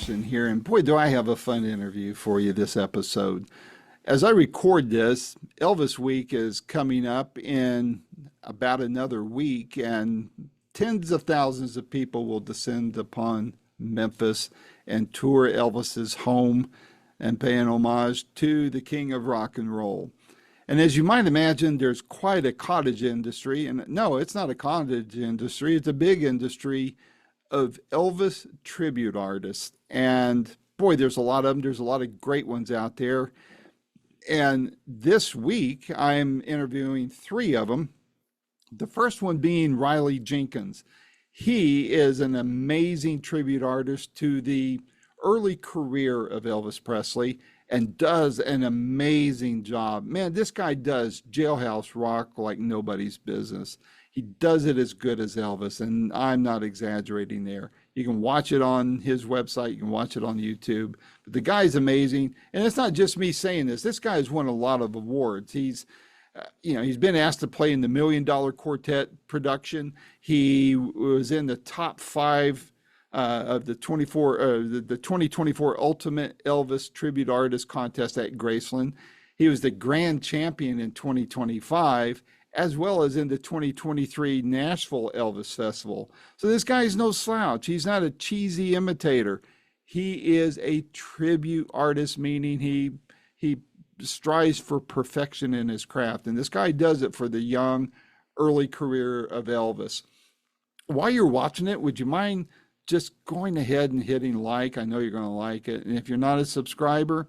Patterson here, and boy, do I have a fun interview for you this episode. As I record this, Elvis Week is coming up in about another week, and tens of thousands of people will descend upon Memphis and tour Elvis's home and pay an homage to the king of rock and roll. And as you might imagine, there's quite a cottage industry. And no, it's not a cottage industry, it's a big industry of Elvis tribute artists. And boy, there's a lot of them. There's a lot of great ones out there. And this week, I'm interviewing three of them. The first one being Riley Jenkins. He is an amazing tribute artist to the early career of Elvis Presley and does an amazing job. Man, this guy does jailhouse rock like nobody's business. He does it as good as Elvis, and I'm not exaggerating there. You can watch it on his website, you can watch it on YouTube. But the guy's amazing, and it's not just me saying this. This guy has won a lot of awards. He's been asked to play in the Million Dollar Quartet production. He was in the top five of the 2024 Ultimate Elvis Tribute Artist Contest at Graceland. He was the grand champion in 2025, as well as in the 2023 Nashville Elvis Festival. So this guy's no slouch. He's not a cheesy imitator. He is a tribute artist, meaning he strives for perfection in his craft. And this guy does it for the young, early career of Elvis. While you're watching it, would you mind just going ahead and hitting like? I know you're going to like it. And if you're not a subscriber,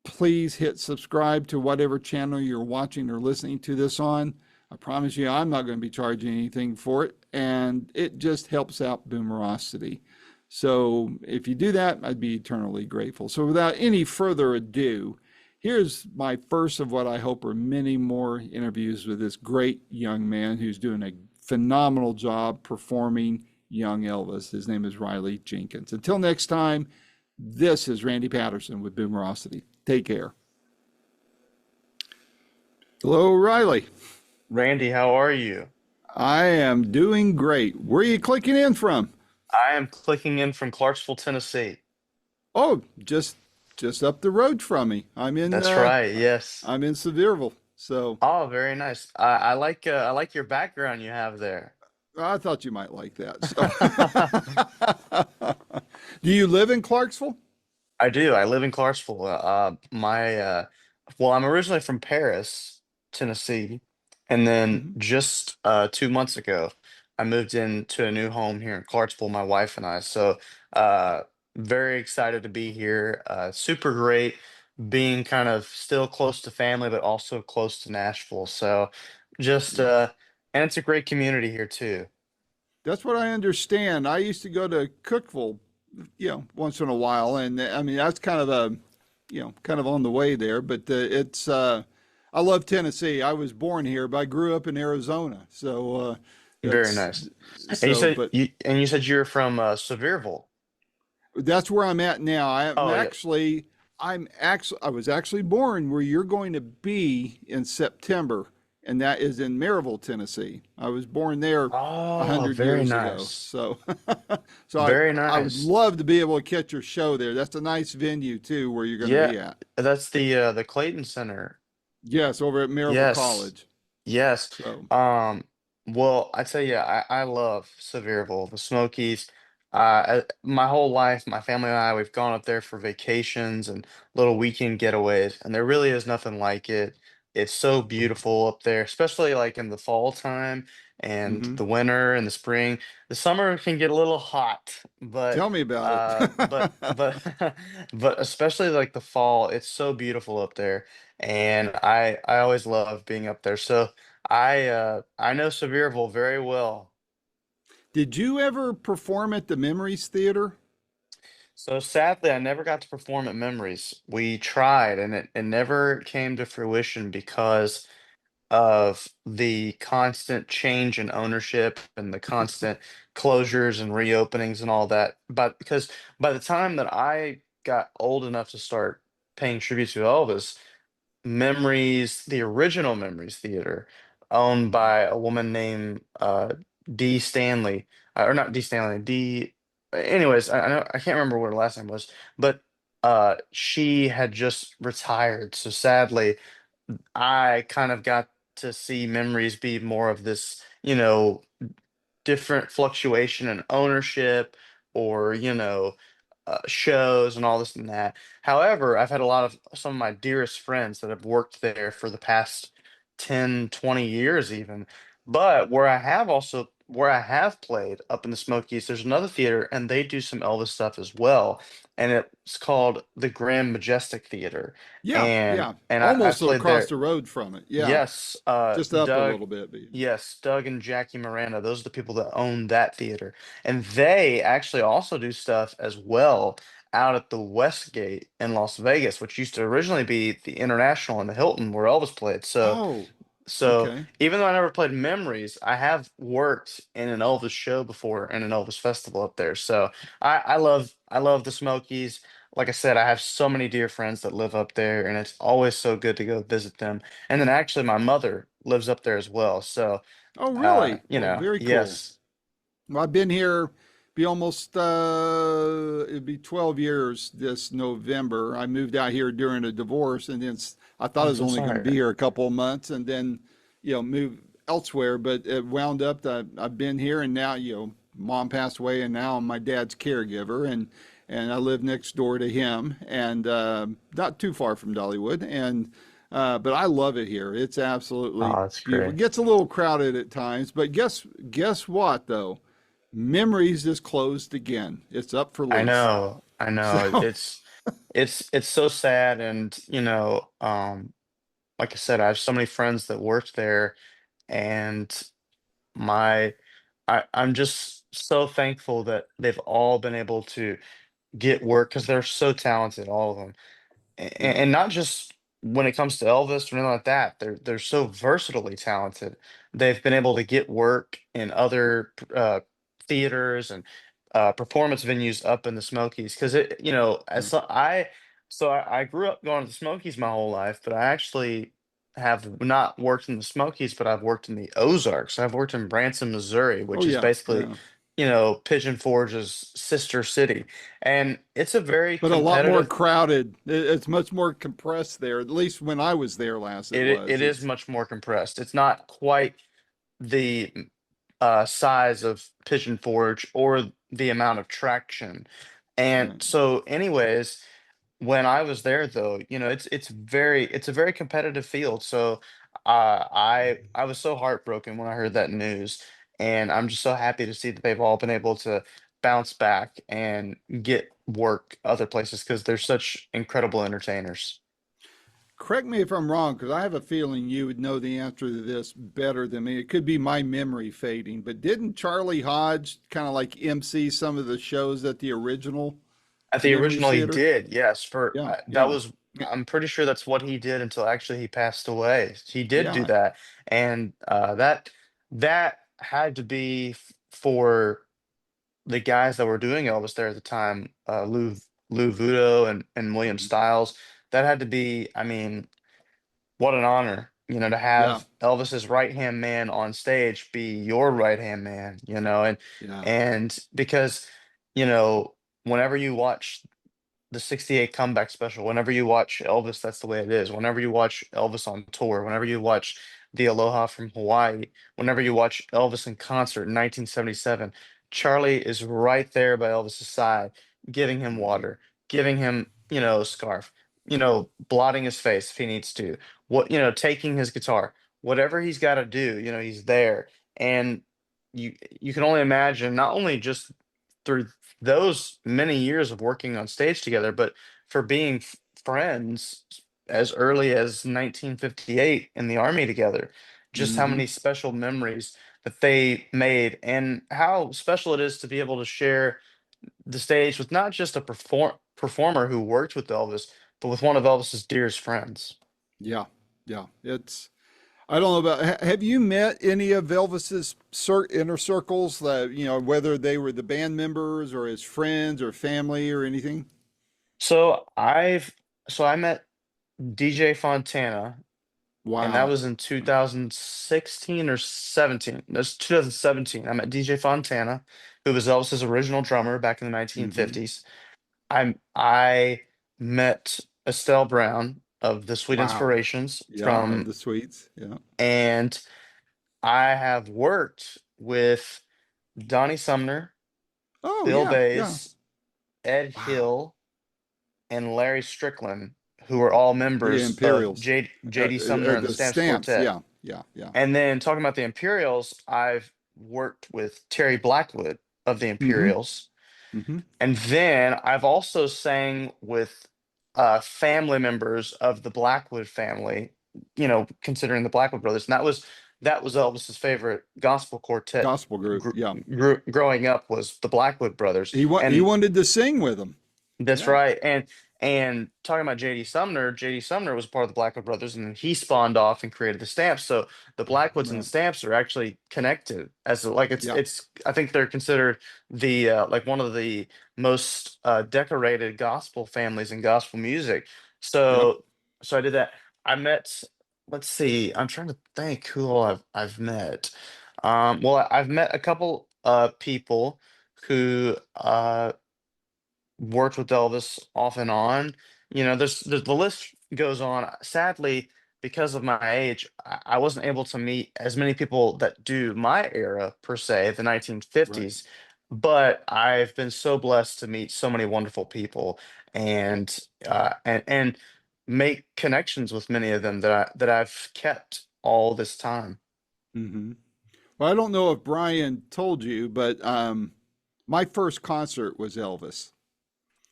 please hit subscribe to whatever channel you're watching or listening to this on. I promise you, I'm not going to be charging anything for it. And it just helps out Boomerocity. So if you do that, I'd be eternally grateful. So without any further ado, here's my first of what I hope are many more interviews with this great young man who's doing a phenomenal job performing young Elvis. His name is Riley Jenkins. Until next time, this is Randy Patterson with Boomerocity. Take care. Hello, Riley. Randy, how are you? I am doing great. Where are you clicking in from? I am clicking in from Clarksville, Tennessee. Oh, just up the road from me. That's right. Yes. I'm in Sevierville. So Oh, very nice. I like your background you have there. I thought you might like that. So do you live in Clarksville? I do. I live in Clarksville. Well, I'm originally from Paris, Tennessee, and then Mhm. just 2 months ago, I moved into a new home here in Clarksville, my wife and I. So, uh, very excited to be here. Super great being kind of still close to family, but also close to Nashville. So, just Yeah. and it's a great community here too. That's what I understand. I used to go to Cookville, once in a while, and I mean that's kind of on the way there. But I love Tennessee. I was born here, but I grew up in Arizona. So Very that's nice. And you so. said But you're from Sevierville. that's where I'm at now. Oh yeah. I was actually born where you're going to be in September, and that is in Maryville, Tennessee. I was born there a Oh, hundred very years ago. nice. So, so Very I would nice. love to be able to catch your show there. That's a nice venue too, where you're going to Yeah, be at. that's the Clayton Center. Yes, over at Maryville Yes. College. Yes. So, Well, I tell you, I love Sevierville, the Smokies. My whole life, my family and I, we've gone up there for vacations and little weekend getaways, and there really is nothing like it. It's so beautiful up there, especially like in the fall time and hmm the winter and the spring. The summer can get a little hot, but tell me about it. uh, but but but especially like the fall, it's so beautiful up there, and I always love being up there. So. I know Sevierville very well. Did you ever perform at the Memories Theater? So sadly, I never got to perform at Memories. We tried and it never came to fruition because of the constant change in ownership and the constant closures and reopenings and all that. But because by the time that I got old enough to start paying tribute to Elvis, Memories, the original Memories Theater, owned by a woman named Dee Stanley, or not Dee Stanley, Dee. anyways, I know I can't remember what her last name was, but she had just retired. So sadly, I kind of got to see memories be more of this, different fluctuation in ownership or shows and all this and that. However, I've had a lot of some of my dearest friends that have worked there for the past 10, 20 years even. But where I have played up in the Smokies, there's another theater and they do some Elvis stuff as well. And it's called the Grand Majestic Theater. Yeah, And yeah. I've Almost played across there. the road from it. Yeah. Yes, Just up a Doug. little bit. But Yes, Doug and Jackie Miranda. Those are the people that own that theater, and they actually also do stuff as well out at the Westgate in Las Vegas, which used to originally be the International and the Hilton where Elvis played. oh, So okay. even though I never played Memories, I have worked in an Elvis show before and an Elvis festival up there. So I love the Smokies. Like I said, I have so many dear friends that live up there, and it's always so good to go visit them. And then actually, my mother lives up there as well. So, Oh, really? Well, very cool. yes. Well, I've been here, be almost, it'd be 12 years this November. I moved out here during a divorce, and then I thought I I'm was so only going to be sorry. here a couple of months and then, move elsewhere. But it wound up that I've been here, and now, mom passed away, and now I'm my dad's caregiver, and I live next door to him, and not too far from Dollywood. And but I love it here. It's absolutely Oh, that's beautiful. It great. gets a little crowded at times, but guess what though? Memories is closed again. It's up for lease. I know. So, It's so sad, and like I said, I have so many friends that worked there, and my I'm just so thankful that they've all been able to get work because they're so talented, all of them. yeah. And not just when it comes to Elvis or anything like that. They're so versatilely talented. They've been able to get work in other theaters and performance venues up in the Smokies. Because Yeah. I grew up going to the Smokies my whole life, but I actually have not worked in the Smokies, but I've worked in the Ozarks. I've worked in Branson, Missouri, Oh which is yeah. basically, Yeah. Pigeon Forge's sister city. And it's a very But a lot more competitive. crowded. It's much more compressed there. At least when I was there last, it It was. is It's much more compressed. It's not quite the size of Pigeon Forge or the amount of traction. And right. so, anyways, when I was there, though, it's a very competitive field. So, I was so heartbroken when I heard that news, and I'm just so happy to see that they've all been able to bounce back and get work other places because they're such incredible entertainers. Correct me if I'm wrong, because I have a feeling you would know the answer to this better than me. It could be my memory fading, but didn't Charlie Hodge kind of like MC some of the shows at the original At the Memories original, he Theater? did, yes. Yeah, yeah, I'm pretty sure that's what he did until actually he passed away. He did do yeah. that, and that had to be for the guys that were doing Elvis there at the time, Lou Vudo and William Mhm. Stiles. That had to be, I mean, what an honor, to Yeah, have Elvis's right-hand man on stage be your right-hand man, yeah. and because, whenever you watch the 68 comeback special, whenever you watch Elvis, that's the way it is. Whenever you watch Elvis on tour, whenever you watch the Aloha from Hawaii, whenever you watch Elvis in concert in 1977, Charlie is right there by Elvis's side, giving him Hmm. water, giving him, a scarf, blotting his face if he needs to, taking his guitar, whatever he's got to do, he's there. And you can only imagine not only just through those many years of working on stage together, but for being friends as early as 1958 in the army together, just how Hmm. many special memories that they made, and how special it is to be able to share the stage with not just a performer who worked with Elvis, but with one of Elvis's dearest friends. Yeah, yeah. It's I don't know about. Have you met any of Elvis's inner circles? That whether they were the band members or his friends or family or anything. So I met DJ Fontana and that Wow. was in 2016 or 17. That's 2017. I met DJ Fontana, who was Elvis's original drummer back in the Mm-hmm. 1950s. I met Estelle Brown of the Sweet Wow. Inspirations Yeah, of from, the Sweets. Yeah. and I have worked with Donnie Sumner, Oh, Bill yeah, yeah. Bays, Ed Wow. Hill, and Larry Strickland, who are all The members of Imperials. J.D. Sumner and the The Stamps Stamps. Quartet. Yeah, yeah, yeah. And then talking about the Imperials, I've worked with Terry Blackwood of the Mm-hmm. Imperials. Mm-hmm. And then I've also sang with family members of the Blackwood family, considering the Blackwood brothers. And that was Elvis's favorite gospel quartet Gospel group. Yeah. growing up, was the Blackwood brothers. He And wanted to sing with them. that's Yeah. right. And talking about JD Sumner was part of the Blackwood brothers, and then he spawned off and created the Stamps. So the Blackwoods and the Right. Stamps are actually connected, as like Yeah. it's I think they're considered the like one of the most decorated gospel families in gospel music. Yep. So I did that. I met, let's see, I'm trying to think who all I've met. Well, I've met a couple people who worked with Elvis off and on. There's the list goes on. Sadly, because of my age, I wasn't able to meet as many people that do my era per se, the Right. 1950s. But I've been so blessed to meet so many wonderful people, and and make connections with many of them that I've kept all this time. Mm-hmm. Well, I don't know if Brian told you, but my first concert was Elvis,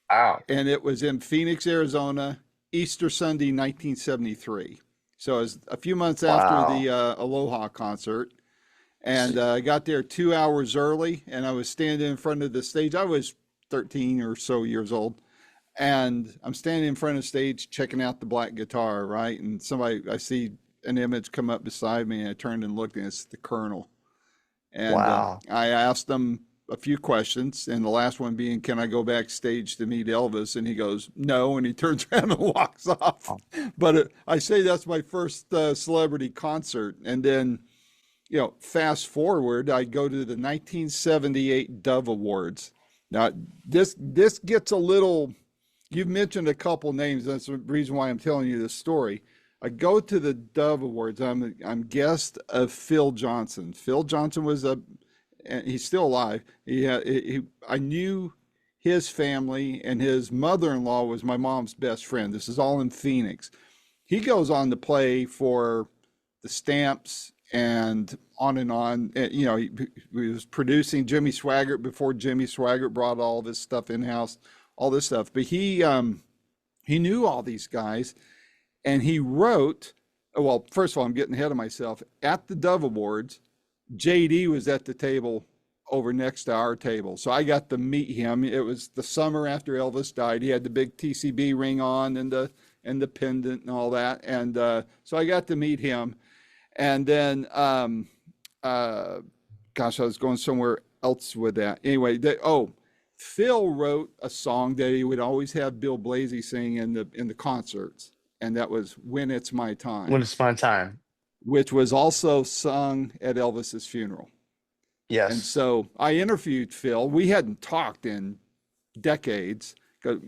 Wow. and it was in Phoenix, Arizona, Easter Sunday, 1973. So it was a few months after the Wow. Aloha concert, and I got there 2 hours early, and I was standing in front of the stage. I was 13 or so years old, and I'm standing in front of the stage checking out the black guitar, right? And I see an image come up beside me, and I turned and looked, and it's the Colonel. And Wow. I asked him a few questions, and the last one being, "Can I go backstage to meet Elvis?" And he goes, "No," and he turns around and walks off. But I say that's my first celebrity concert, and then fast forward, I go to the 1978 Dove Awards. Now, this gets a little. You've mentioned a couple names. That's the reason why I'm telling you this story. I go to the Dove Awards. I'm guest of Phil Johnson. Phil Johnson was and he's still alive. I knew his family, and his mother-in-law was my mom's best friend. This is all in Phoenix. He goes on to play for the Stamps and on and on. And, he was producing Jimmy Swaggart before Jimmy Swaggart brought all of his stuff in house, all this stuff. But he knew all these guys, and he wrote. Well, first of all, I'm getting ahead of myself. At the Dove Awards, JD was at the table over next to our table. So I got to meet him. It was the summer after Elvis died. He had the big TCB ring on and the pendant and all that. And so I got to meet him. And then, gosh, I was going somewhere else with that. Anyway, Phil wrote a song that he would always have Bill Blasey sing in the concerts, and that was "When It's My When Time," it's my time. which was also sung at Elvis's funeral. And Yes. so I interviewed Phil. We hadn't talked in decades because,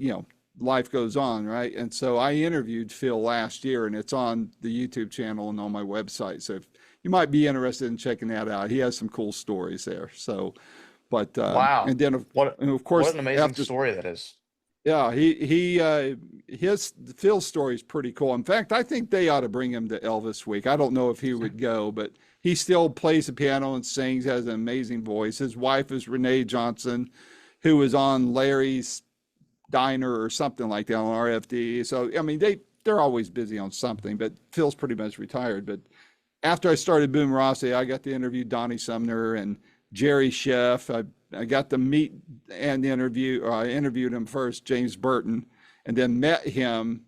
life goes on, right? And so I interviewed Phil last year, and it's on the YouTube channel and on my website. So if you might be interested in checking that out, he has some cool stories there. So, but, Wow. and then, What and of what course, an amazing after, story that is. yeah, his Phil's story is pretty cool. In fact, I think they ought to bring him to Elvis Week. I don't know if he would go, but he still plays the piano and sings, has an amazing voice. His wife is Renee Johnson, who was on Larry's Diner or something like that on RFD. So I mean, they're always busy on something. But Phil's pretty much retired. But after I started Boomerocity, I got to interview Donnie Sumner and Jerry Sheff. I got to meet and interview, or I interviewed him first, James Burton, and then met him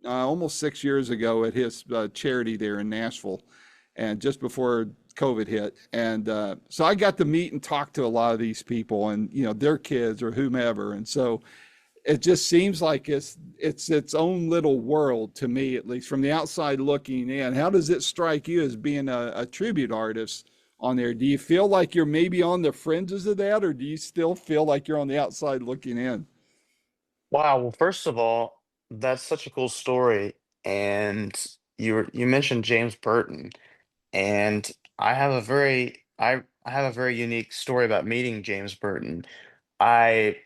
almost 6 years ago at his charity there in Nashville, and just before COVID hit. And so I got to meet and talk to a lot of these people and, their kids or whomever. And so it just seems like it's its own little world to me, at least from the outside looking in. How does it strike you as being a tribute artist on there? Do you feel like you're maybe on the fringes of that, or do you still feel like you're on the outside looking in? Wow. Well, first of all, that's such a cool story. And you mentioned James Burton, and I have a very unique story about meeting James Burton. I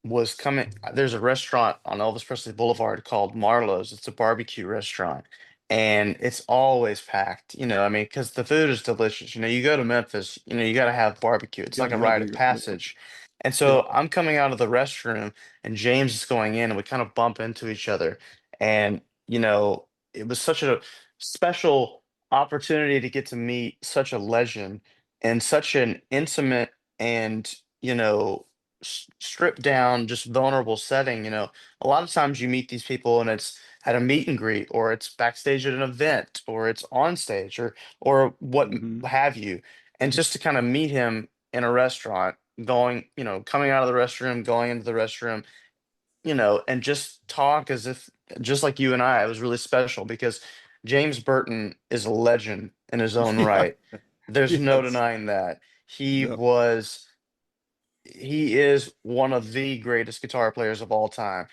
was coming, there's a restaurant on Elvis Presley Boulevard called Marlowe's. It's a barbecue restaurant, and it's always packed. I mean, because the food is delicious. You go to Memphis, you got to have barbecue. It's Got like to a have rite of the passage. And yeah. so I'm coming out of the restroom, and James is going in, and we kind of bump into each other. And, it was such a special opportunity to get to meet such a legend in such an intimate and, stripped down, just vulnerable setting. A lot of times you meet these people and it's at a meet and greet, or it's backstage at an event, or it's on stage, or what Hmm. have you. And just to kind of meet him in a restaurant, coming out of the restroom, going into the restroom, and just talk as if, just like you and I, it was really special because James Burton is a legend in his own Yeah. right. There's no Yes. denying that. Yep. He is one of the greatest guitar players of all time.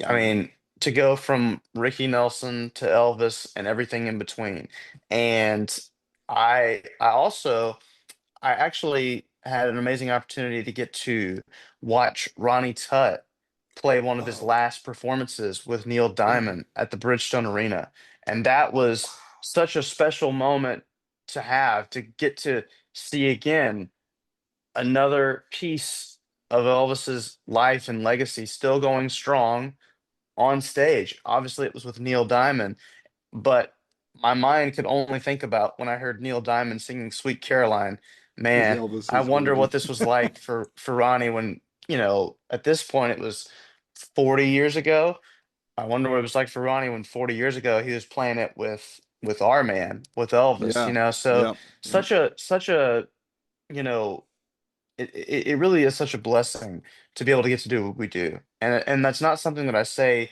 I Hmm. mean, to go from Ricky Nelson to Elvis and everything in between. And I actually had an amazing opportunity to get to watch Ronnie Tutt play one of his Oh, last performances with Neil yeah. Diamond at the Bridgestone Arena. And that was such a special moment to get to see again another piece of Elvis's life and legacy still going strong on stage. Obviously, it was with Neil Diamond, but my mind could only think about when I heard Neil Diamond singing "Sweet Caroline." Because Man, Elvis I is going to wonder be. what this was like for Ronnie when, at this point it was 40 years ago. I wonder what it was like for Ronnie when 40 years ago he was playing it with our man, with Elvis, Yeah. So Yep. Yep. such a, you know, it really is such a blessing to be able to get to do what we do. And that's not something that I say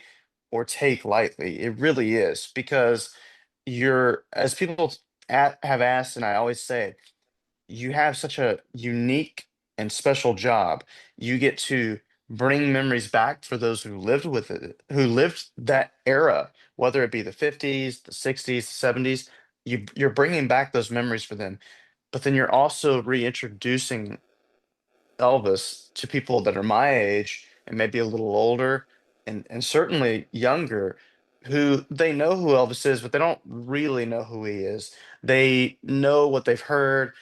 or take lightly. It really is because as people have asked, and I always say, you have such a unique and special job. You get to bring memories back for those who lived with it, who lived that era, whether it be the 50s, the 60s, the 70s. You're bringing back those memories for them, but then you're also reintroducing Elvis to people that are my age and maybe a little older and certainly younger, who they know who Elvis is, but they don't really know who he is. They know what they've heard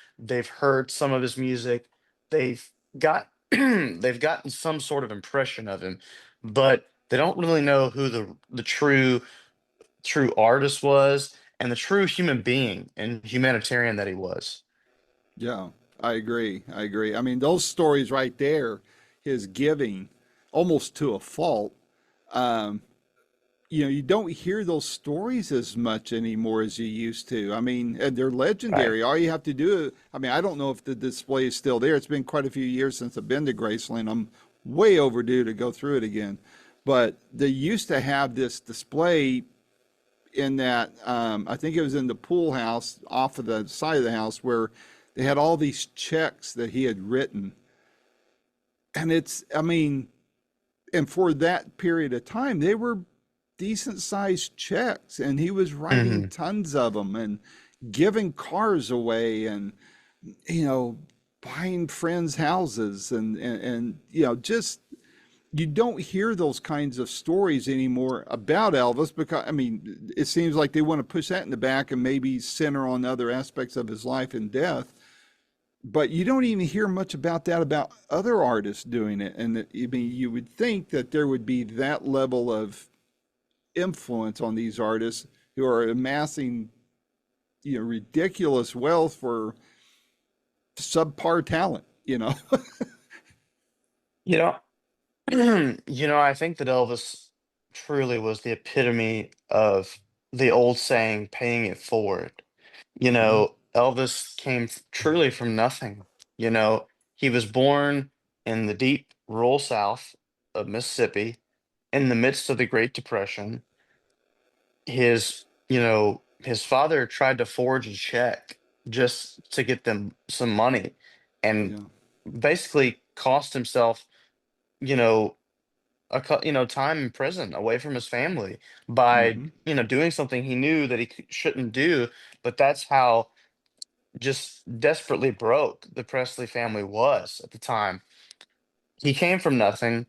some of his music, they've got they've gotten some sort of impression of him, but they don't really know who the true artist was and the true human being and humanitarian that he was. Yeah, I agree. I agree. I mean, those stories right there, his giving almost to a fault. Um, you don't hear those stories as much anymore as you used to. I mean, and they're Right. legendary. All you have to do, I mean, I don't know if the display is still there. It's been quite a few years since I've been to Graceland. I'm way overdue to go through it again. But they used to have this display in that, I think it was in the pool house off of the side of the house where they had all these checks that he had written. And I mean, and for that period of time, they were decent sized checks, and he was writing Hmm. tons of them and giving cars away, and you know, buying friends' houses, and just you don't hear those kinds of stories anymore about Elvis because I mean, it seems like they want to push that in the back and maybe center on other aspects of his life and death. But you don't even hear much about that about other artists doing it. And I mean, you would think that there would be that level of influence on these artists who are amassing, ridiculous wealth for subpar talent. You know, I think that Elvis truly was the epitome of the old saying, paying it forward. Hmm. Elvis came truly from nothing. He was born in the deep rural South of Mississippi. in the midst of the Great Depression, his father tried to forge a check just to get them some money and Yeah. basically cost himself, you know, time in prison away from his family by, Mm-hmm. doing something he knew that he shouldn't do. But that's how just desperately broke the Presley family was at the time. He came from nothing.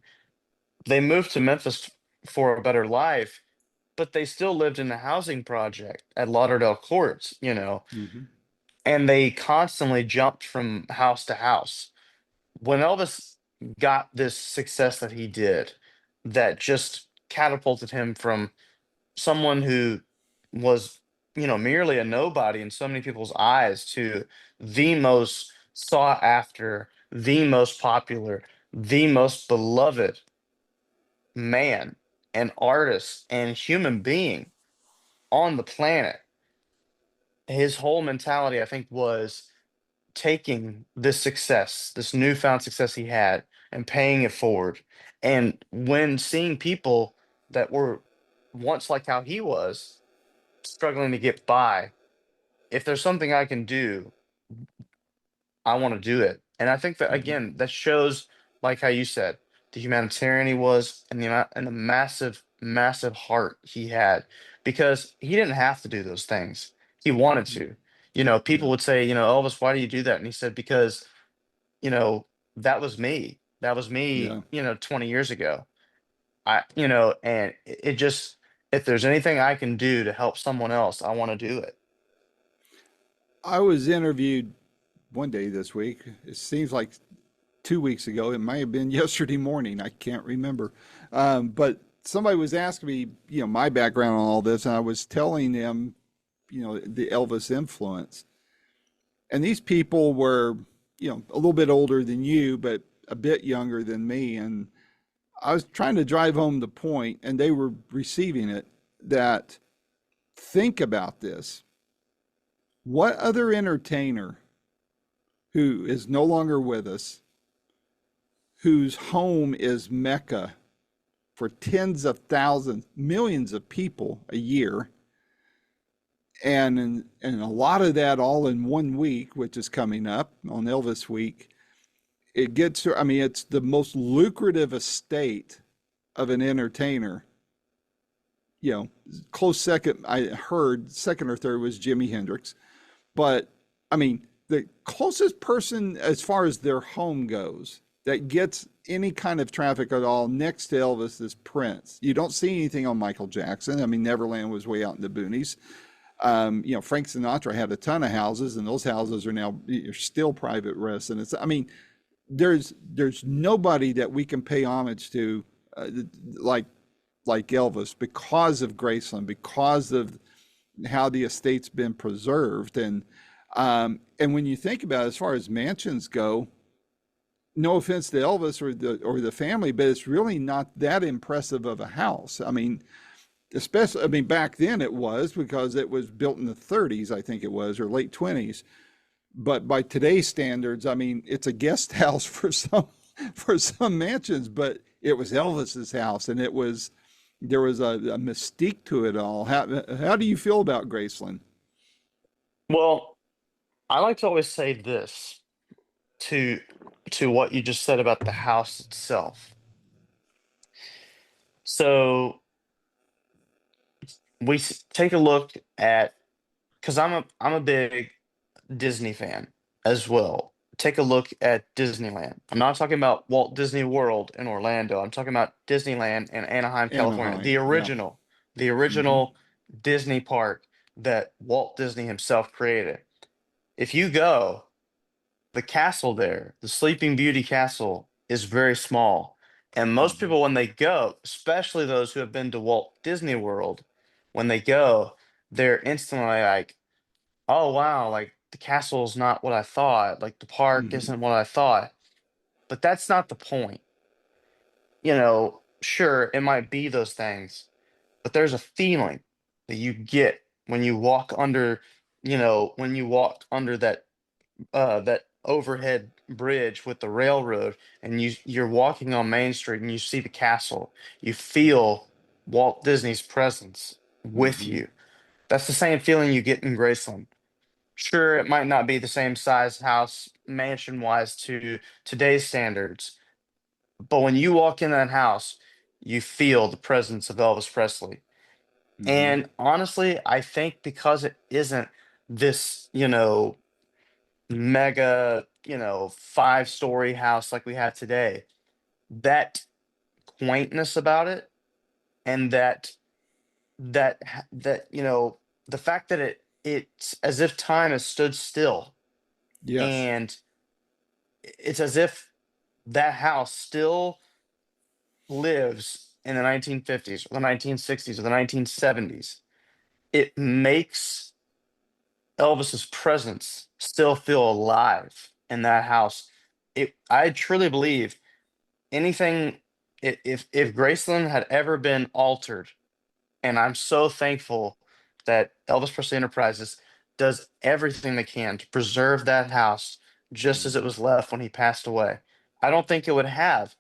They moved to Memphis for a better life, but they still lived in the housing project at Lauderdale Courts, Mm-hmm. and they constantly jumped from house to house. When Elvis got this success that he did, that just catapulted him from someone who was, merely a nobody in so many people's eyes to the most sought after, the most popular, the most beloved man and artist and human being on the planet. His whole mentality, I think, was taking this success, this newfound success he had, and paying it forward. And when seeing people that were once like how he was, struggling to get by, if there's something I can do, I want to do it. And I think that Mm-hmm. again, that shows, like how you said, the humanitarian he was, and the amount and the massive, massive heart he had, because he didn't have to do those things. He wanted to. Yeah. People would say, Elvis, why do you do that? And he said, because, you know, that was me. That was me, Yeah. 20 years ago. And it just, if there's anything I can do to help someone else, I want to do it. I was interviewed one day this week. It seems like 2 weeks ago. It might have been yesterday morning. I can't remember. But somebody was asking me, my background on all this, and I was telling them, the Elvis influence. And these people were, a little bit older than you, but a bit younger than me. And I was trying to drive home the point, and they were receiving it, that think about this. What other entertainer who is no longer with us, whose home is Mecca for tens of thousands, millions of people a year, and a lot of that all in one week, which is coming up on Elvis Week. It gets, I mean, it's the most lucrative estate of an entertainer. You know, close second, I heard second or third was Jimi Hendrix. But I mean, the closest person as far as their home goes that gets any kind of traffic at all next to Elvis is Prince. You don't see anything on Michael Jackson. I mean, Neverland was way out in the boonies. Frank Sinatra had a ton of houses, and those houses are now still private residence. I mean, there's nobody that we can pay homage to like Elvis because of Graceland, because of how the estate's been preserved, and when you think about it, as far as mansions go, no offense to Elvis or the family, but it's really not that impressive of a house. I mean, especially, I mean, back then it was because it was built in the 30s, I think it was, or late 20s. But by today's standards, I mean, it's a guest house for some mansions, but it was Elvis's house, and there was a mystique to it all. How do you feel about Graceland? Well, I like to always say this to what you just said about the house itself. So take a look at, because I'm a big Disney fan as well. Take a look at Disneyland. I'm not talking about Walt Disney World in Orlando. I'm talking about Disneyland in Anaheim, California. The Anaheim, yeah. original, the Hmm. original Disney park that Walt Disney himself created. If you go, the castle there, the Sleeping Beauty Castle, is very small. And most Hmm. people, when they go, especially those who have been to Walt Disney World, when they go, they're instantly like, oh, wow, like the castle's not what I thought. Like the park Hmm. isn't what I thought. But that's not the point. Sure, it might be those things, but there's a feeling that you get when you walk under, when you walk under that overhead bridge with the railroad, and you're walking on Main Street and you see the castle. You feel Walt Disney's presence with Mm-hmm. you. That's the same feeling you get in Graceland. Sure, it might not be the same size house, mansion wise, to today's standards, but when you walk in that house, you feel the presence of Elvis Presley. Mm-hmm. And honestly, I think because it isn't this, mega, five-story house like we have today, that quaintness about it, and the fact that it's as if time has stood still, Yes. and it's as if that house still lives in the 1950s or the 1960s or the 1970s. It makes Elvis's presence still feel alive in that house. I truly believe anything, if Graceland had ever been altered, and I'm so thankful that Elvis Presley Enterprises does everything they can to preserve that house just as it Mm-hmm. was left when he passed away. I don't think it would have.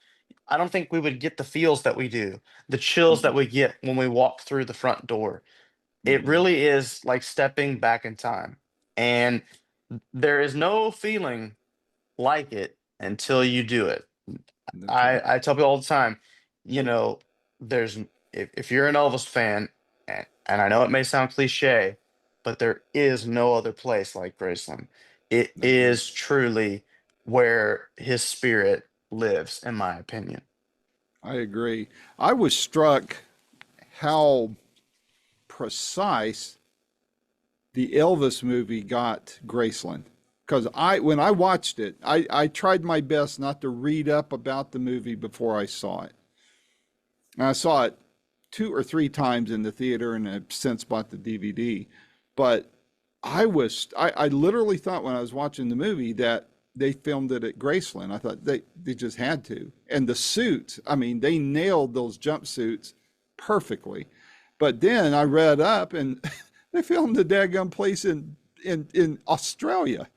I don't think we would get the feels that we do, the chills that we get when we walk through the front door. It Mm-hmm. really is like stepping back in time. And there is no feeling like it until you do it. That's right. I tell people all the time, you know, there's if you're an Elvis fan, and I know it may sound cliche, but there is no other place like Graceland. It That's right. is truly where his spirit lives, in my opinion. I agree. I was struck how precise the Elvis movie got Graceland. Because when I watched it, I tried my best not to read up about the movie before I saw it. And I saw it 2 or 3 times in the theater and have since bought the DVD. But I literally thought when I was watching the movie that they filmed it at Graceland. I thought they just had to. And the suits, I mean, they nailed those jumpsuits perfectly. But then I read up and they filmed the daggum place in Australia.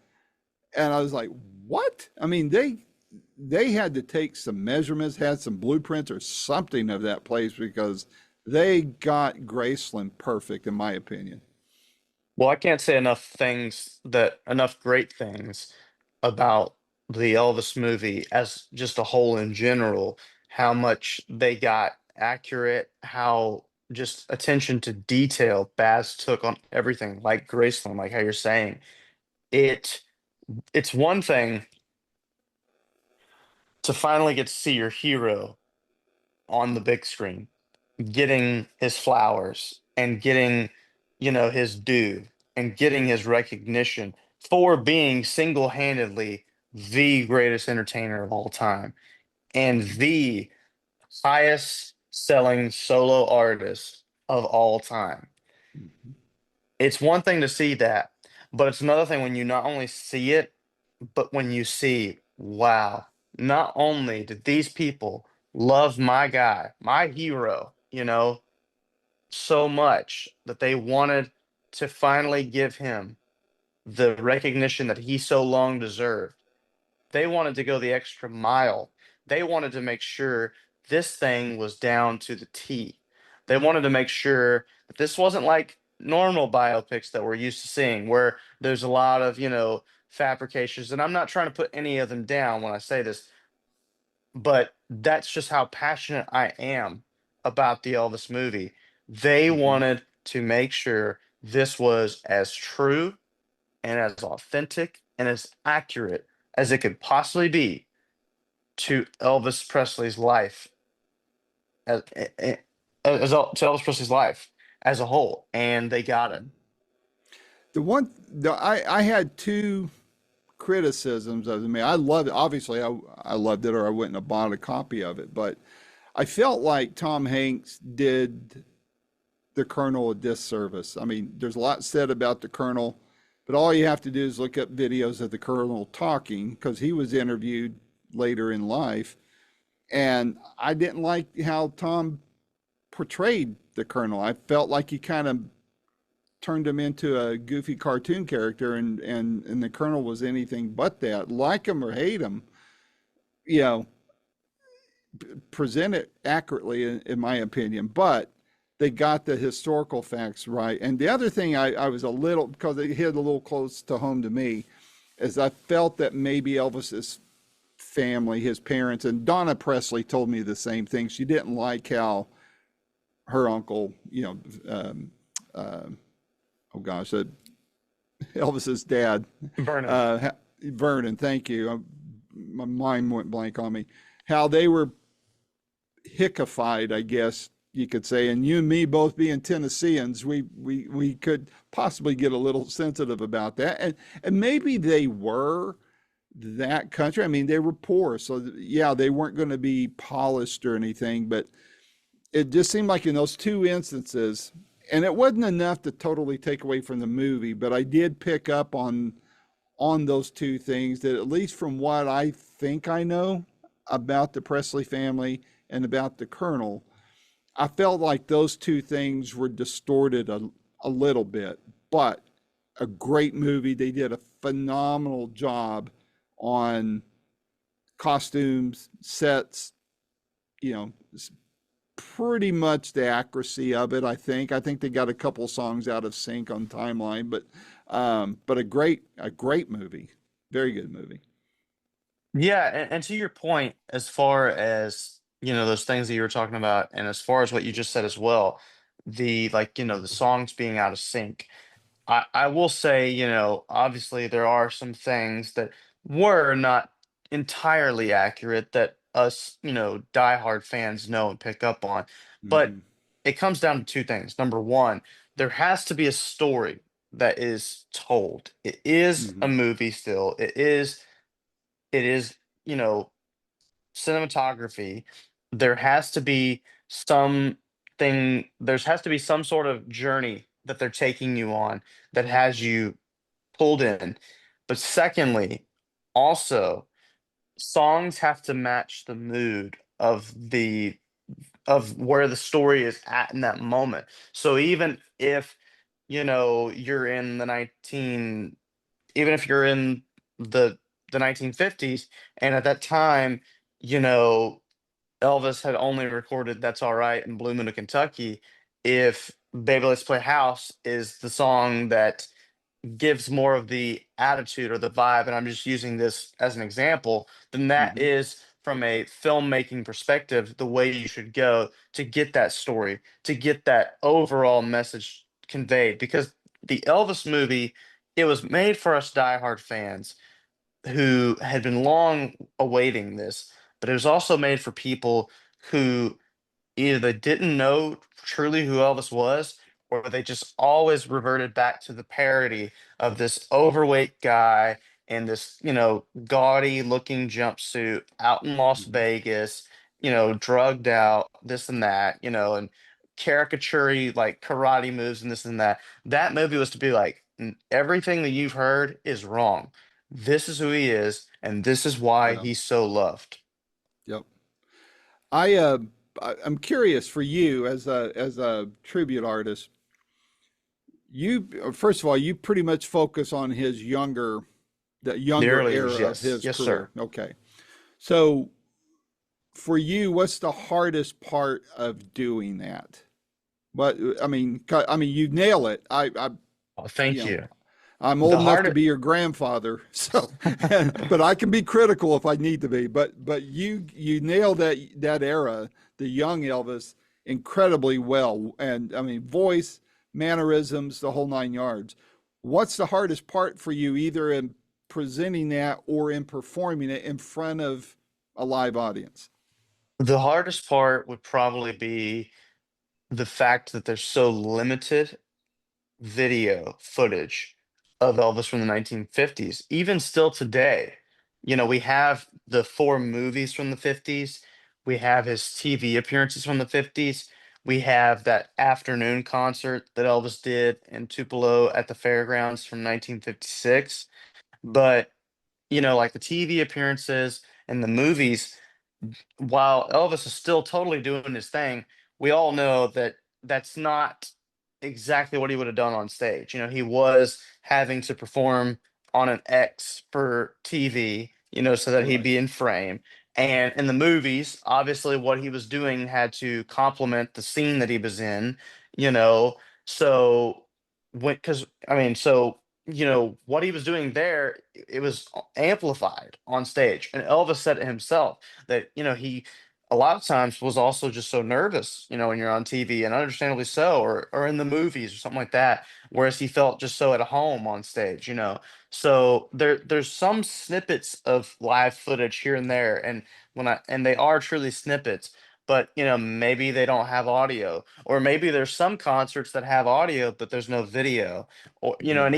And I was like, what? I mean, they had to take some measurements, had some blueprints or something of that place because they got Graceland perfect, in my opinion. Well, I can't say enough great things about the Elvis movie as just a whole in general, how much they got accurate, how just attention to detail Baz took on everything, like Graceland, like how you're saying. It it's one thing to finally get to see your hero on the big screen, getting his flowers and getting, his due and getting his recognition for being single-handedly the greatest entertainer of all time and Mm-hmm. the highest selling solo artist of all time. Mm-hmm. It's one thing to see that, but it's another thing when you not only see it, but when you see, wow, not only did these people love my guy, my hero, so much that they wanted to finally give him the recognition that he so long deserved. They wanted to go the extra mile. They wanted to make sure this thing was down to the T. They wanted to make sure that this wasn't like normal biopics that we're used to seeing, where there's a lot of, fabrications. And I'm not trying to put any of them down when I say this, but that's just how passionate I am about the Elvis movie. They Mm-hmm. wanted to make sure this was as true and as authentic and as accurate as it could possibly be to Elvis Presley's life as, to Elvis Presley's life as a whole, and they got it. I had two criticisms of the movie. I loved it. Obviously, I loved it, or I wouldn't have bought a copy of it. But I felt like Tom Hanks did the Colonel a disservice. I mean, there's a lot said about the Colonel, but all you have to do is look up videos of the Colonel talking because he was interviewed later in life. And I didn't like how Tom portrayed the Colonel. I felt like he kind of turned him into a goofy cartoon character, and the Colonel was anything but that. Like him or hate him, you know, present it accurately, in my opinion, but they got the historical facts right. And the other thing I was a little, because it hit a little close to home to me, is I felt that maybe Elvis's family, his parents, and Donna Presley told me the same thing. She didn't like how her uncle, uh, oh gosh, Elvis's dad, Vernon. Vernon, thank you. My mind went blank on me. How they were hickified, I guess you could say, and you and me both being Tennesseans, we could possibly get a little sensitive about that, and maybe they were that country. I mean, they were poor, so yeah, they weren't going to be polished or anything, but it just seemed like in those two instances, and it wasn't enough to totally take away from the movie, but I did pick up on those two things that, at least from what I think I know about the Presley family and about the Colonel, I felt like those two things were distorted a little bit, but a great movie. They did a phenomenal job on costumes, sets, you know, pretty much the accuracy of it. I think they got a couple songs out of sync on timeline, but a great movie, very good movie. Yeah, and to your point, as far as those things that you were talking about, and as far as what you just said as well, the like the songs being out of sync. I will say, obviously there are some things that were not entirely accurate that us, diehard fans know and pick up on. But Mm-hmm. it comes down to two things. Number one, there has to be a story that is told. It is a Mm-hmm. movie still. It is, you know, cinematography. There has to be there has to be some sort of journey that they're taking you on that has you pulled in. But secondly, also songs have to match the mood of where the story is at in that moment. So even if you're in the 19 even if you're in the the 1950s, and at that time, you know Elvis had only recorded "That's Alright" and "Blue Moon of Kentucky." If "Baby Let's Play House" is the song that gives more of the attitude or the vibe, and I'm just using this as an example, then that Mm-hmm. is, from a filmmaking perspective, the way you should go to get that story, to get that overall message conveyed. Because the Elvis movie, it was made for us diehard fans who had been long awaiting this, but it was also made for people who either they didn't know truly who Elvis was, or they just always reverted back to the parody of this overweight guy in this, gaudy looking jumpsuit out in Las Mm-hmm. Vegas, drugged out, this and that, and caricature like karate moves and this and that. That movie was to be like, Everything that you've heard is wrong. This is who he is, and this is why Yeah. he's so loved." Yep. I uh I'm curious for you as a tribute artist. You first of all, you pretty much focus on the The younger early years, era of yes. his Yes, career. sir. Okay. So for you, what's the hardest part of doing that? But I mean, you nail it. Oh, You thank know, you. I'm The old enough to hard be your grandfather, so but I can be critical if I need to be. But you nailed that era, the young Elvis, incredibly well, and I mean voice, mannerisms, the whole nine yards. What's the hardest part for you, either in presenting that or in performing it in front of a live audience? the hardest part would probably be the fact that there's so limited video footage of Elvis from the 1950s. Even still today, we have the four movies from the 50s. We have his TV appearances from the 50s. We have that afternoon concert that Elvis did in Tupelo at the fairgrounds from 1956. But, like the TV appearances and the movies, while Elvis is still totally doing his thing, we all know that that's not exactly what he would have done on stage. He was having to perform on an X for TV, so that he'd Right. be in frame. And in the movies, obviously, what he was doing had to complement the scene that he was in, you know. So because I mean, so what he was doing there, it was amplified on stage. And Elvis said it himself that he a lot of times was also just so nervous, when you're on TV, and understandably so, or in the movies or something like that. Whereas he felt just so at home on stage. So there's some snippets of live footage here and there, and and they are truly snippets, but maybe they don't have audio, or maybe there's some concerts that have audio but there's no video, or and Yeah.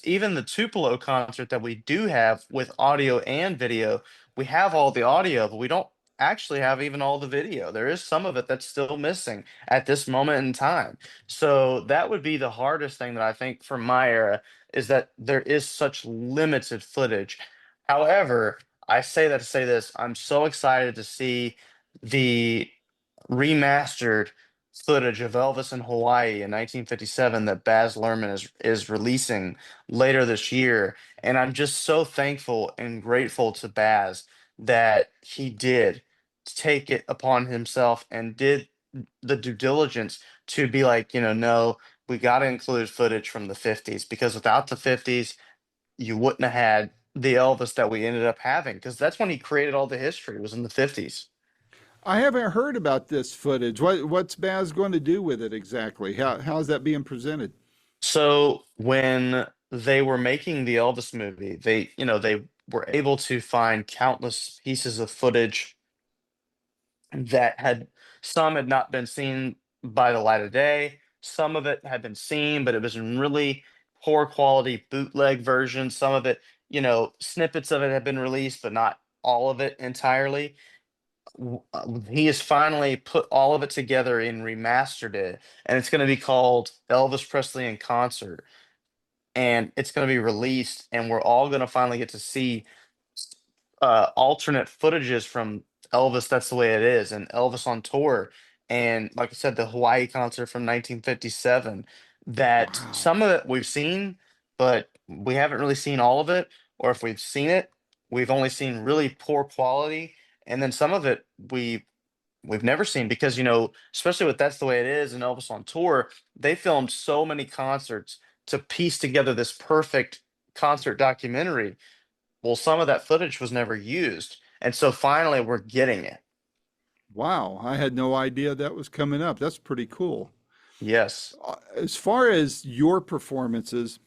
even the Tupelo concert that we do have with audio and video, we have all the audio, but we don't actually have even all the video. There is some of it that's still missing at this moment in time. So that would be the hardest thing that I think for my era, is that there is such limited footage. However, I say that to say this, I'm so excited to see the remastered footage of Elvis in Hawaii in 1957 that Baz Luhrmann is releasing later this year. And I'm just so thankful and grateful to Baz that he did take it upon himself and did the due diligence to be like, no, we got to include footage from the 50s, because without the 50s, you wouldn't have had the Elvis that we ended up having, because that's when he created all the history, was in the 50s. I haven't heard about this footage. What's Baz going to do with it exactly? How's that being presented? So when they were making the Elvis movie, they were able to find countless pieces of footage that some had not been seen by the light of day. Some of it had been seen, but it was in really poor quality bootleg versions. Some of it, snippets of it had been released, but not all of it entirely. He has finally put all of it together and remastered it, and it's going to be called Elvis Presley in Concert, and it's going to be released, and we're all going to finally get to see alternate footages from Elvis. That's the way it is, and Elvis on tour, and like I said, the Hawaii concert from 1957. That Wow. some of it we've seen, but we haven't really seen all of it, or if we've seen it, we've only seen really poor quality, and then some of it we've never seen, because especially with That's the Way It Is and Elvis on Tour, they filmed so many concerts to piece together this perfect concert documentary. Well, some of that footage was never used, and so finally we're getting it. Wow. I had no idea that was coming up. That's pretty cool. Yes. As far as your performances,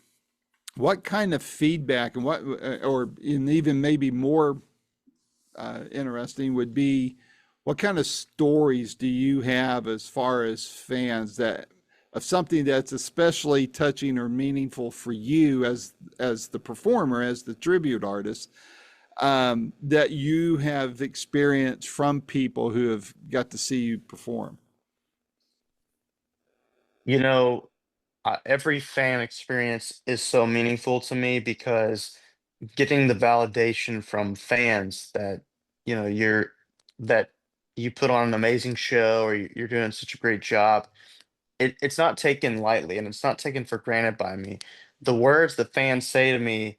what kind of feedback and or and even maybe more interesting would be, what kind of stories do you have as far as fans that of something that's especially touching or meaningful for you as the performer, as the tribute artist, that you have experienced from people who have got to see you perform? You know, every fan experience is so meaningful to me, because getting the validation from fans that you know you're that you put on an amazing show, or you're doing such a great job, it's not taken lightly, and it's not taken for granted by me. The words that fans say to me,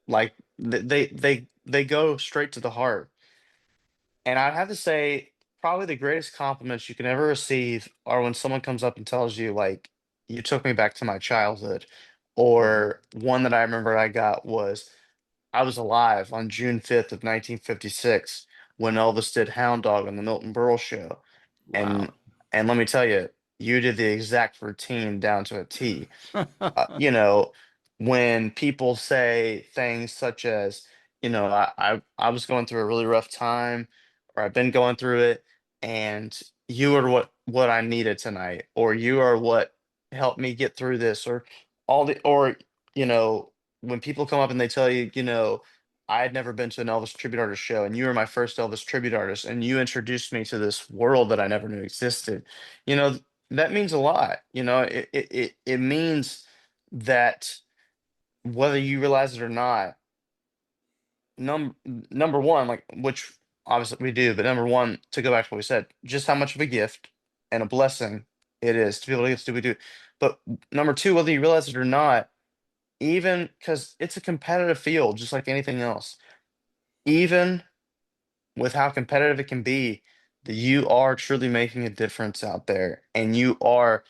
like, they go straight to the heart. And I'd have to say, probably the greatest compliments you can ever receive are when someone comes up and tells you, like, you took me back to my childhood. Mhm. Or one that I remember I got was, I was alive on June 5th of 1956 when Elvis did Hound Dog on the Milton Berle show. And Wow. and let me tell you, you did the exact routine down to a T. When people say things such as, I was going through a really rough time, or I've been going through it, and you are what I needed tonight, or you are what helped me get through this, or you know, when people come up and they tell you, I had never been to an Elvis tribute artist show, and you were my first Elvis tribute artist, and you introduced me to this world that I never knew existed. You know, that means a lot. It means that, whether you realize it or not, number one, like, which obviously we do, but number one, to go back to what we said, just how much of a gift and a blessing It is to be able to get Scooby Doo. But number two, whether you realize it or not, even because it's a competitive field, just like anything else, even with how competitive it can be, that you are truly making a difference out there. And you are,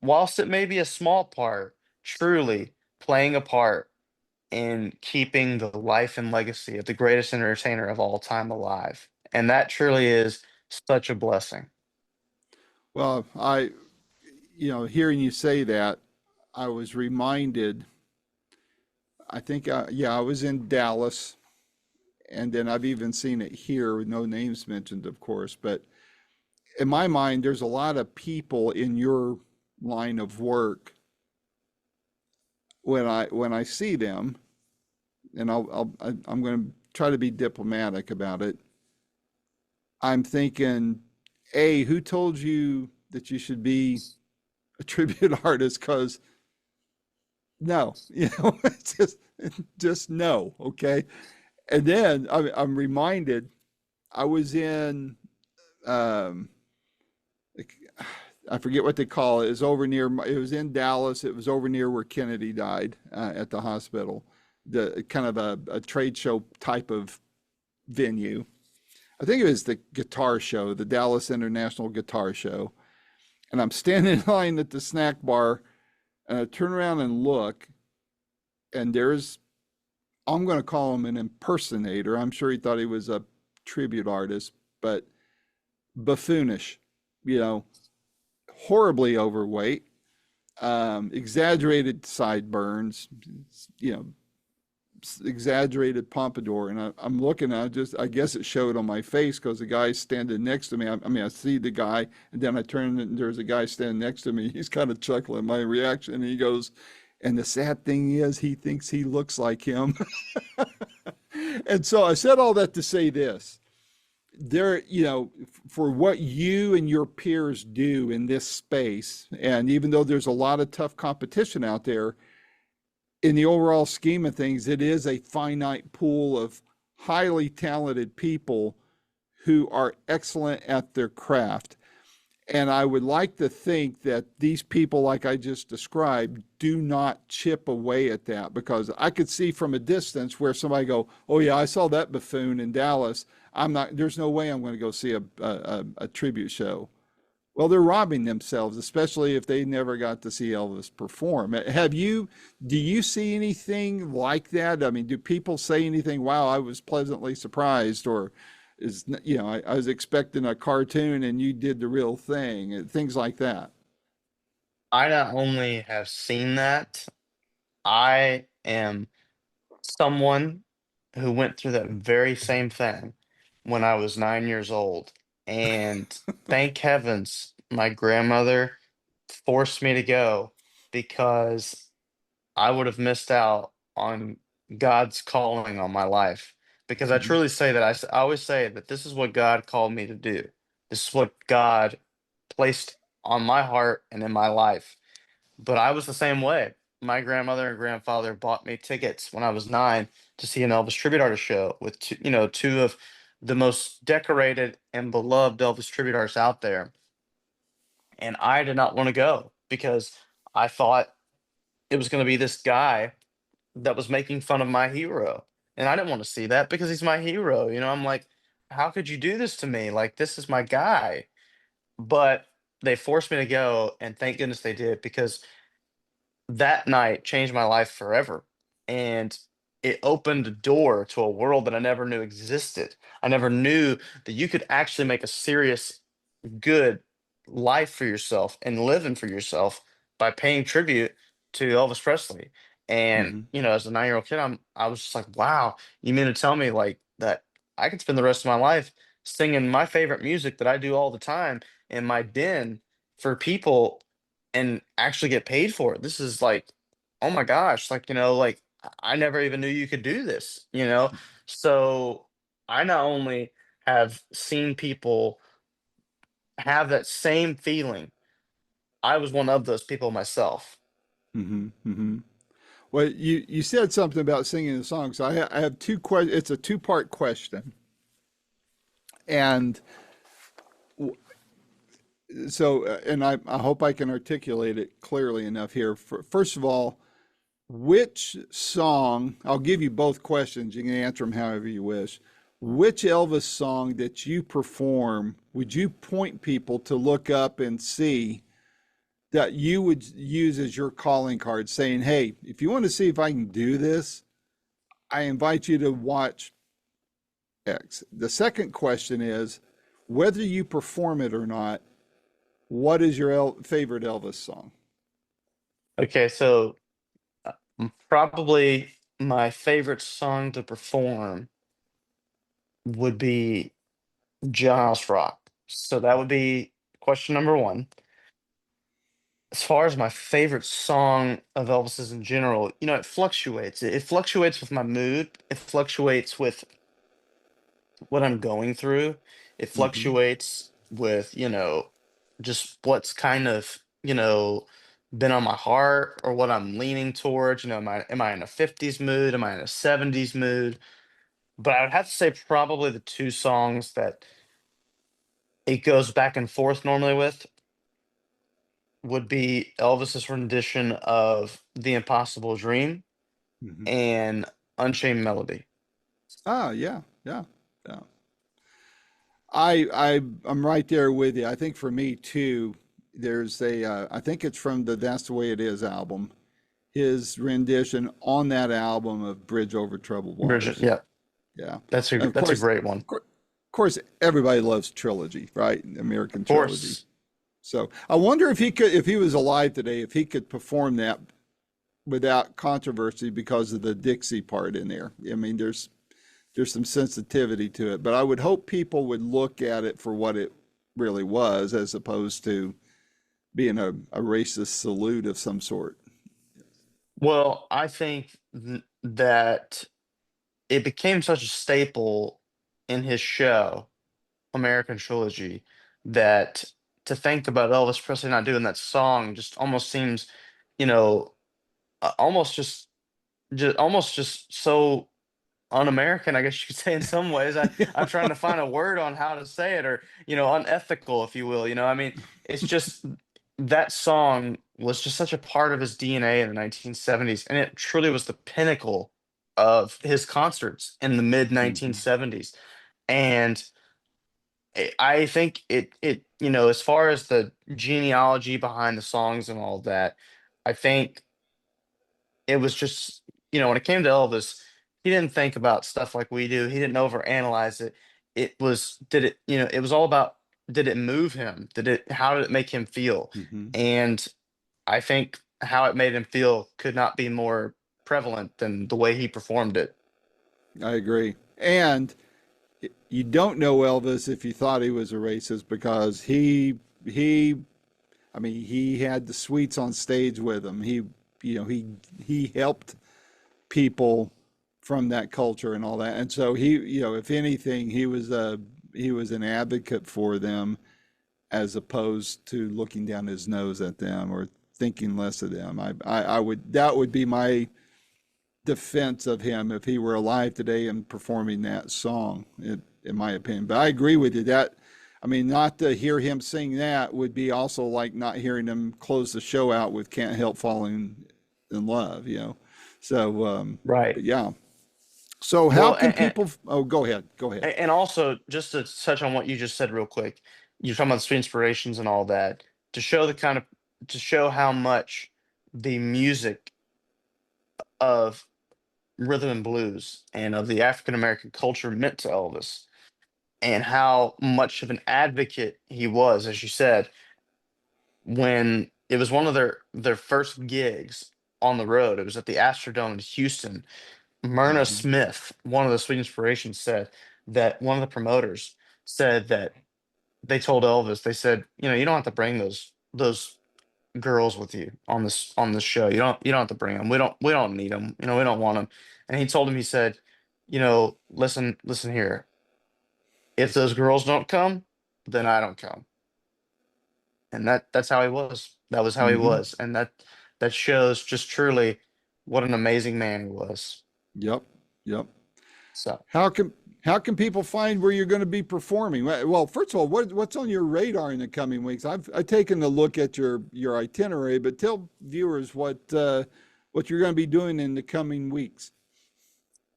whilst it may be a small part, truly playing a part in keeping the life and legacy of the greatest entertainer of all time alive. And that truly is such a blessing. Well, hearing you say that, I was reminded, I think, yeah, I was in Dallas, and then I've even seen it here with no names mentioned, of course. But in my mind, there's a lot of people in your line of work when I see them, and I'm going to try to be diplomatic about it. I'm thinking, A, who told you that you should be a tribute artist? Because no, it's just no, okay. And then I'm reminded I was in, um, I forget what they call it. It was over near. It was in Dallas. It was over near where Kennedy died at the hospital. The kind of a trade show type of venue. I think it was the guitar show, the Dallas International Guitar Show. And I'm standing in line at the snack bar, and I turn around and look, and there's, I'm going to call him an impersonator. I'm sure he thought he was a tribute artist, but buffoonish, you know, horribly overweight, exaggerated sideburns, you know, exaggerated pompadour. And I'm looking at it, I guess it showed on my face because the guy's standing next to me. I mean, I see the guy, and then I turn and there's a guy standing next to me. He's kind of chuckling my reaction. And he goes, and the sad thing is, he thinks he looks like him. And so I said all that to say this. There, for what you and your peers do in this space, and even though there's a lot of tough competition out there, in the overall scheme of things, it is a finite pool of highly talented people who are excellent at their craft. And I would like to think that these people, like I just described, do not chip away at that, because I could see from a distance where somebody go, "Oh yeah, I saw that buffoon in Dallas. I'm not. There's no way I'm going to go see a tribute show." Well, they're robbing themselves, especially if they never got to see Elvis perform. Do you see anything like that? I mean, do people say anything, "Wow, I was pleasantly surprised," or I was expecting a cartoon and you did the real thing, and things like that? I not only have seen that, I am someone who went through that very same thing when I was 9 years old. And thank heavens my grandmother forced me to go, because I would have missed out on God's calling on my life. Because I Mm-hmm. truly say that I always say that this is what God called me to do. This is what God placed on my heart and in my life. But I was the same way. My grandmother and grandfather bought me tickets when I was 9 to see an Elvis tribute artist show with two of the most decorated and beloved Elvis tribute artists out there. And I did not want to go because I thought it was going to be this guy that was making fun of my hero. And I didn't want to see that because he's my hero. I'm like, how could you do this to me? Like, this is my guy. But they forced me to go, and thank goodness they did, because that night changed my life forever. And it opened a door to a world that I never knew existed. I never knew that you could actually make a serious, good life for yourself and living for yourself by paying tribute to Elvis Presley. And, Mm-hmm. as a 9-year-old kid, I was just like, wow, you mean to tell me like that I could spend the rest of my life singing my favorite music that I do all the time in my den for people and actually get paid for it? This is like, oh my gosh, like, like I never even knew you could do this. So I not only have seen people have that same feeling, I was one of those people myself. Mm-hmm. Mm-hmm. Well, you said something about singing the song, so I have two questions. It's a two-part question, and So, and I hope I can articulate it clearly enough here. First of all, which song, I'll give you both questions. You can answer them however you wish. Which Elvis song that you perform would you point people to look up and see that you would use as your calling card, saying, hey, if you want to see if I can do this, I invite you to watch X. The second question is whether you perform it or not, what is your favorite Elvis song? Okay, so probably my favorite song to perform would be Jailhouse Rock. So that would be question number one. As far as my favorite song of Elvis's in general, it fluctuates. It fluctuates with my mood. It fluctuates with what I'm going through. It Mm-hmm. fluctuates with, just what's kind of, been on my heart or what I'm leaning towards. Am I in a 50s mood? Am I in a 70s mood? But I would have to say probably the two songs that it goes back and forth normally with would be Elvis's rendition of The Impossible Dream Mm-hmm. and Unchained Melody. Ah, yeah, yeah, yeah. I'm right there with you. I think for me too, there's I think it's from the That's the Way It Is album. His rendition on that album of Bridge Over Troubled Bridget, Waters. yeah, Yeah. that's a And that's a great one. of course, everybody loves trilogy, right? American Of trilogy. course. So I wonder if he could, if he was alive today, if he could perform that without controversy because of the Dixie part in there. I mean, there's some sensitivity to it, but I would hope people would look at it for what it really was, as opposed to being a racist salute of some sort. Well, I think that it became such a staple in his show, American Trilogy, that to think about Elvis Presley not doing that song just almost seems, you know, almost just so un-American, I guess you could say in some ways. I'm trying to find a word on how to say it, or unethical, if you will. I mean, it's just that song was just such a part of his DNA in the 1970s, and it truly was the pinnacle of his concerts in the mid Hmm. 1970s. And I think as far as the genealogy behind the songs and all that, I think it was just, when it came to Elvis, he didn't think about stuff like we do. He didn't overanalyze it. It was all about, did it move him? How did it make him feel? Hmm. And I think how it made him feel could not be more prevalent than the way he performed it. I agree. And you don't know Elvis if you thought he was a racist, because he I mean, he had the sweets on stage with him. He helped people from that culture and all that. And so if anything, he was an advocate for them, as opposed to looking down his nose at them or thinking less of them. I would that would be my defense of him if he were alive today and performing that song, in my opinion. But I agree with you that, I mean, not to hear him sing that would be also like not hearing him close the show out with "Can't Help Falling in Love." So, Right. but yeah. So how Well, can people? Oh, go ahead. Go ahead. and also, just to touch on what you just said real quick, you're talking about the street inspirations and all that, to show to show how much the music of rhythm and blues and of the African American culture meant to Elvis, and how much of an advocate he was, as you said, when it was one of their first gigs on the road. It was at the Astrodome in Houston. Myrna Hmm. Smith, one of the Sweet Inspirations, said that one of the promoters said that they told Elvis, they said, you don't have to bring those girls with you on this show. You don't have to bring them. We don't need them. We don't want them. And he told him, he said, listen here. If those girls don't come, then I don't come. And that's how he was. That was how he Hmm. was. And that shows just truly what an amazing man he was. Yep. Yep. So How can How can people find where you're going to be performing? Well, first of all, what's on your radar in the coming weeks? I've taken a look at your itinerary, but tell viewers what you're going to be doing in the coming weeks.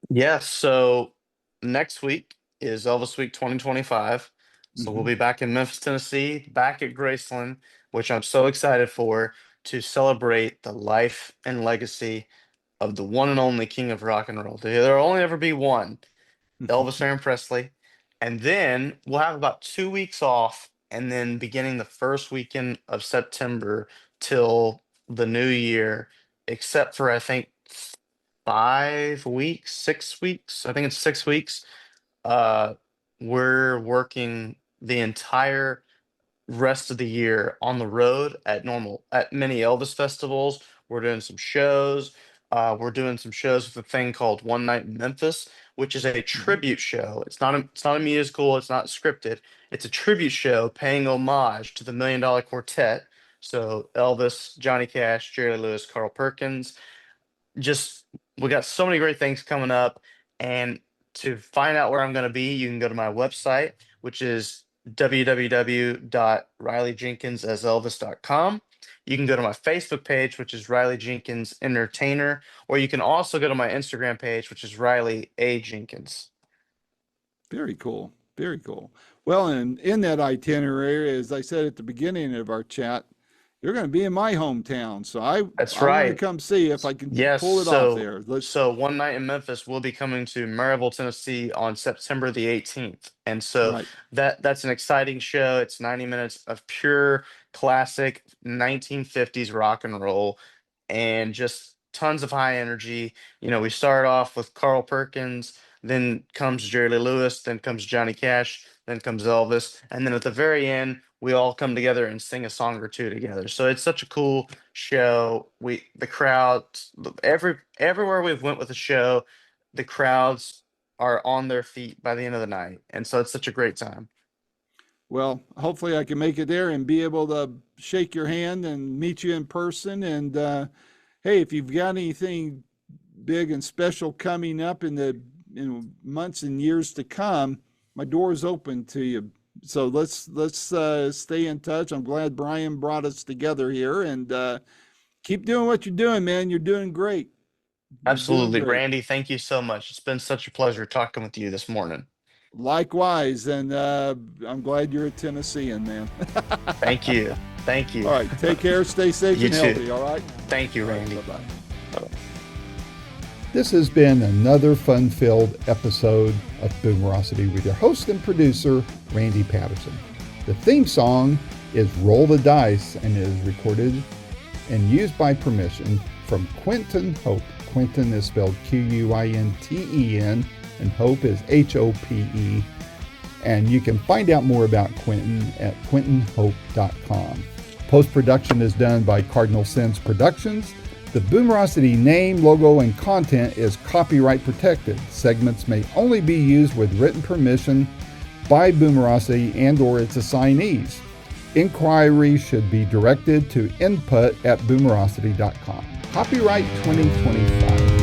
Yes, so next week is Elvis Week 2025. So we'll Hmm. be back in Memphis, Tennessee, back at Graceland, which I'm so excited for to celebrate the life and legacy of the one and only king of rock and roll. There'll only ever be one, Elvis Aaron Presley. And then we'll have about 2 weeks off, and then beginning the first weekend of September till the new year, except for I think 5 weeks, 6 weeks. I think it's 6 weeks. Uh, we're working the entire rest of the year on the road at many Elvis festivals. We're doing some shows. We're doing some shows with a thing called One Night in Memphis, which is a Hmm. tribute show. It's not a musical. It's not scripted. It's a tribute show paying homage to the Million Dollar Quartet. So Elvis, Johnny Cash, Jerry Lewis, Carl Perkins. Just we got so many great things coming up. And to find out where I'm going to be, you can go to my website, which is www.rileyjenkinsaselvis.com. You can go to my Facebook page, which is Riley Jenkins Entertainer, or you can also go to my Instagram page, which is Riley A. Jenkins. Very cool. Very cool. Well, and in that itinerary, as I said at the beginning of our chat, you're going to be in my hometown. So That's I want to right. come see if I can Yes, pull it off there. Let's so One Night in Memphis will be coming to Maryville, Tennessee on September the 18th. And so right. that's an exciting show. It's 90 minutes of pure classic 1950s rock and roll and just tons of high energy. We start off with Carl Perkins, then comes Jerry Lee Lewis, then comes Johnny Cash, then comes Elvis, and then at the very end, we all come together and sing a song or two together. So it's such a cool show. The crowd, everywhere we've went with the show, the crowds are on their feet by the end of the night, and so it's such a great time. Well, hopefully I can make it there and be able to shake your hand and meet you in person. And hey, if you've got anything big and special coming up in the months and years to come, my door is open to you. So let's stay in touch. I'm glad Brian brought us together here, and keep doing what you're doing, man. You're doing great. You're doing Absolutely, great. Randy. Thank you so much. It's been such a pleasure talking with you this morning. Likewise, and I'm glad you're a Tennessean, man. Thank you. Thank All you. right, take care, stay safe You and too. healthy. All right. Thank you, All right. Randy. Bye bye. Bye-bye. This has been another fun-filled episode of Boomerocity with your host and producer, Randy Patterson. The theme song is Roll the Dice and is recorded and used by permission from Quinton Hope. Quinton is spelled Quinten, and Hope is Hope. And you can find out more about Quinton at quintonhope.com. Post-production is done by Cardinal Sins Productions. The Boomerocity name, logo, and content is copyright protected. Segments may only be used with written permission by Boomerocity and or its assignees. Inquiry should be directed to input@boomerocity.com. Copyright 2025.